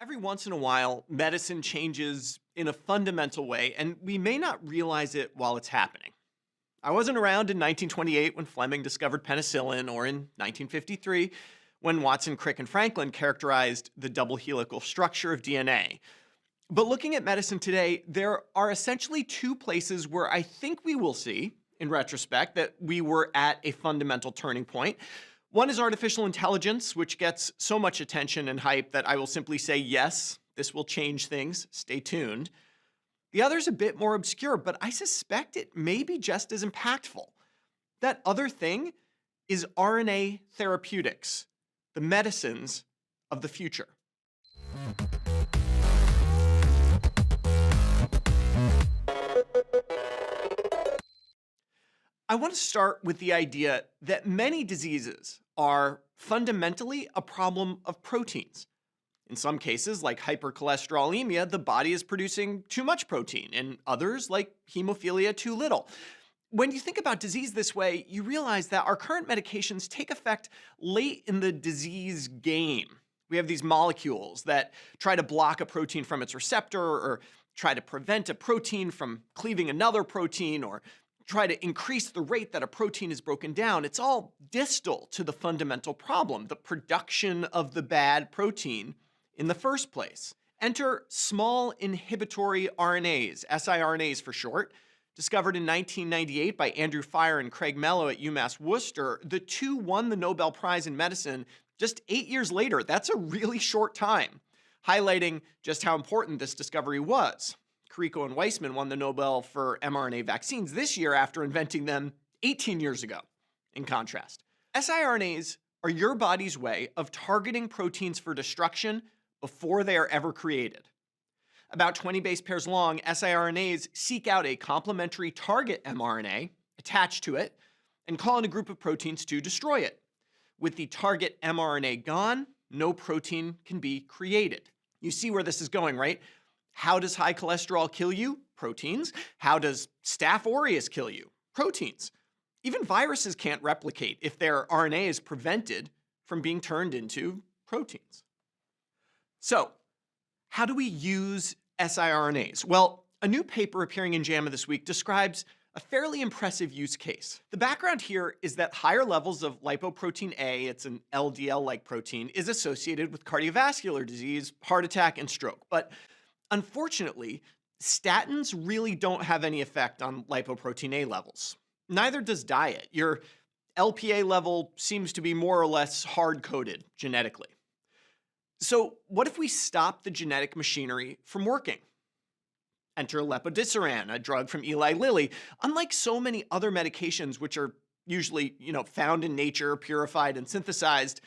Every once in a while, medicine changes in a fundamental way, and we may not realize it while it's happening. I wasn't around in 1928 when Fleming discovered penicillin, or in 1953 when Watson, Crick, and Franklin characterized the double helical structure of DNA. But looking at medicine today, there are essentially two places where I think we will see, in retrospect, that we were at a fundamental turning point. One is artificial intelligence, which gets so much attention and hype that I will simply say, yes, this will change things. Stay tuned. The other is a bit more obscure, but I suspect it may be just as impactful. That other thing is RNA therapeutics, the medicines of the future. I want to start with the idea that many diseases are fundamentally a problem of proteins. In some cases, like hypercholesterolemia, the body is producing too much protein. In others, like hemophilia, too little. When you think about disease this way, you realize that our current medications take effect late in the disease game. We have these molecules that try to block a protein from its receptor, or try to prevent a protein from cleaving another protein, or try to increase the rate that a protein is broken down. It's all distal to the fundamental problem, the production of the bad protein in the first place. Enter small inhibitory RNAs, siRNAs for short. Discovered in 1998 by Andrew Fire and Craig Mello at UMass Worcester, the two won the Nobel Prize in Medicine just 8 years later. That's a really short time, highlighting just how important this discovery was. Crick and Weissman won the Nobel for mRNA vaccines this year after inventing them 18 years ago, in contrast. siRNAs are your body's way of targeting proteins for destruction before they are ever created. About 20 base pairs long, siRNAs seek out a complementary target mRNA, attach to it, and call in a group of proteins to destroy it. With the target mRNA gone, no protein can be created. You see where this is going, right? How does high cholesterol kill you? Proteins. How does Staph aureus kill you? Proteins. Even viruses can't replicate if their RNA is prevented from being turned into proteins. So, how do we use siRNAs? Well, a new paper appearing in JAMA this week describes a fairly impressive use case. The background here is that higher levels of lipoprotein A, it's an LDL-like protein, is associated with cardiovascular disease, heart attack, and stroke. But unfortunately, statins really don't have any effect on lipoprotein A levels. Neither does diet. Your LPA level seems to be more or less hard-coded genetically. So what if we stop the genetic machinery from working? Enter lepodisiran, a drug from Eli Lilly. Unlike so many other medications which are usually, found in nature, purified and synthesized,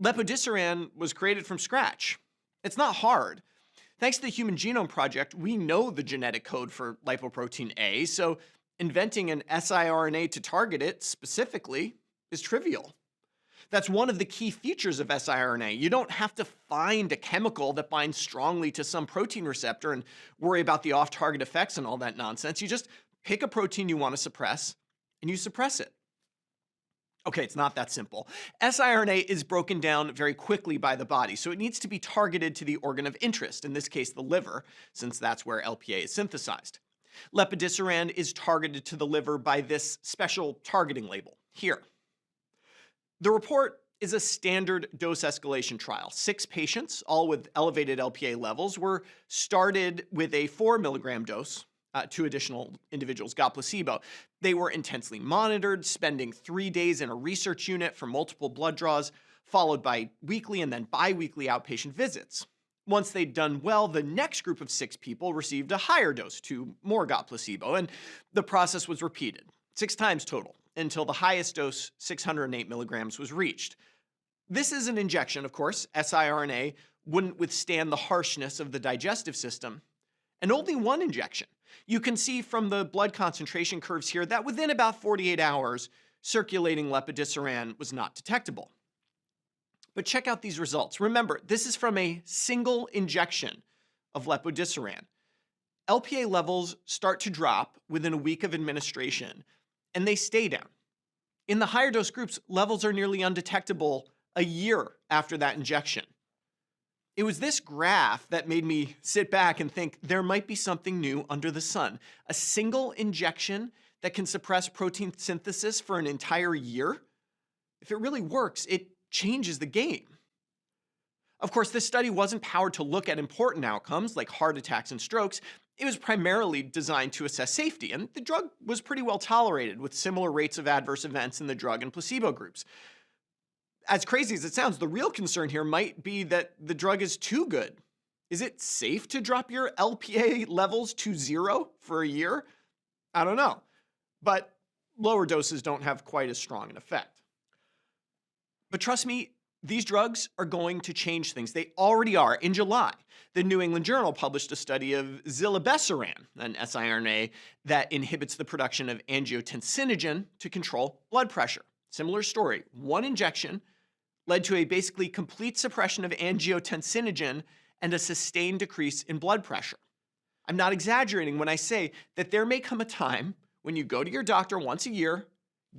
lepodisiran was created from scratch. It's not hard. Thanks to the Human Genome Project, we know the genetic code for lipoprotein A, so inventing an siRNA to target it specifically is trivial. That's one of the key features of siRNA. You don't have to find a chemical that binds strongly to some protein receptor and worry about the off-target effects and all that nonsense. You just pick a protein you want to suppress, and you suppress it. Okay, it's not that simple. siRNA is broken down very quickly by the body, so it needs to be targeted to the organ of interest, in this case the liver, since that's where LPA is synthesized. Lepodisiran is targeted to the liver by this special targeting label here. The report is a standard dose escalation trial. 6 patients, all with elevated LPA levels, were started with a 4 milligram dose. 2 additional individuals got placebo. They were intensely monitored, spending 3 days in a research unit for multiple blood draws, followed by weekly and then bi-weekly outpatient visits. Once they'd done well, the next group of 6 people received a higher dose. 2 more got placebo, and the process was repeated 6 times total, until the highest dose, 608 milligrams, was reached. This is an injection, of course. siRNA wouldn't withstand the harshness of the digestive system, and only one injection. You can see from the blood concentration curves here that within about 48 hours, circulating lepodisiran was not detectable. But check out these results. Remember, this is from a single injection of lepodisiran. LPA levels start to drop within a week of administration, and they stay down. In the higher dose groups, levels are nearly undetectable a year after that injection. It was this graph that made me sit back and think there might be something new under the sun. A single injection that can suppress protein synthesis for an entire year? If it really works, it changes the game. Of course, this study wasn't powered to look at important outcomes like heart attacks and strokes. It was primarily designed to assess safety, and the drug was pretty well tolerated with similar rates of adverse events in the drug and placebo groups. As crazy as it sounds, the real concern here might be that the drug is too good. Is it safe to drop your LPA levels to 0 for a year? I don't know. But lower doses don't have quite as strong an effect. But trust me, these drugs are going to change things. They already are. In July, the New England Journal published a study of zilebesiran, an siRNA that inhibits the production of angiotensinogen to control blood pressure. Similar story. One injection led to a basically complete suppression of angiotensinogen and a sustained decrease in blood pressure. I'm not exaggerating when I say that there may come a time when you go to your doctor once a year,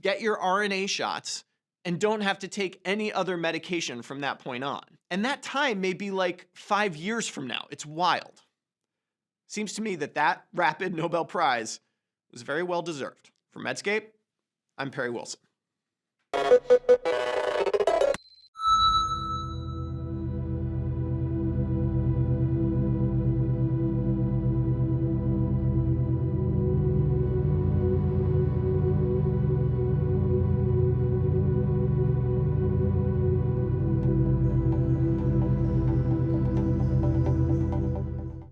get your RNA shots, and don't have to take any other medication from that point on. And that time may be like 5 years from now. It's wild. Seems to me that that rapid Nobel Prize was very well deserved. For Medscape, I'm Perry Wilson.